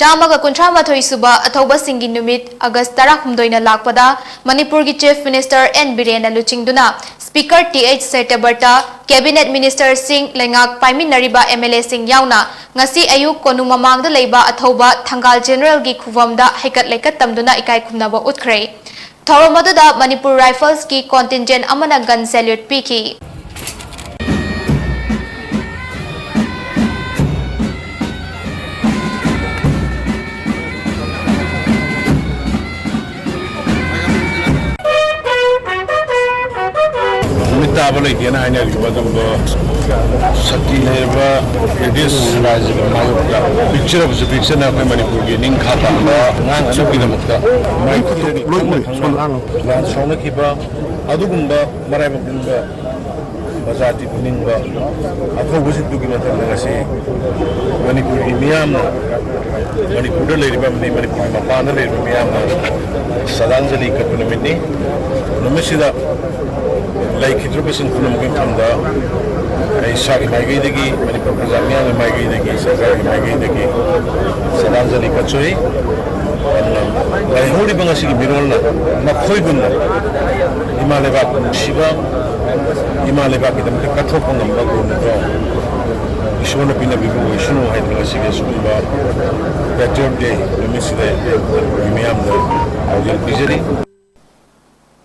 Chamaga Kuntramathoi Suba Athouba Singgi Numit August 16 lakpada Manipur ki Chief Minister N BIREN LUCHINGDUNA Speaker TH Setabarta Cabinet Minister Singh LEINGAK PYMINNAREBA MLA Singh YAONA ngasi ayuk Konung Mamangda Leiba Athouba Thangal General gi Khubam da haikat leikat tamduna EKAI KHUMNABA UTKHRE THOURANM aduda Manipur Rifles ki contingent amana gun salute piki Tablet again, I know you was Satileva, this picture of the picture of Manipur getting Kata, Nansukinamaka, Sonakiba, Adugumba, Marabunda, Bazati Puninga, Athouba Singgi Numit, Manipuri MEEYAMNA, Manipur Leiba Manipuri Mapana MEEYAMNA, Sadanjali Kapunamini, Numisida. Like Hidrobasin Konung from the Shaki Magidagi, Manipur Prazamian, Magidagi, Sagari Magidagi, Sadanjali Kachui, and I hold Bangasi Birola, Makoibuna, Imaleva Shiva, Imaleva, the Katropon and Bagu, Shona Pina Bibu, Shunu, Hydrosiga Suba, that third day, we miss the MEEYAMNA, Bijari.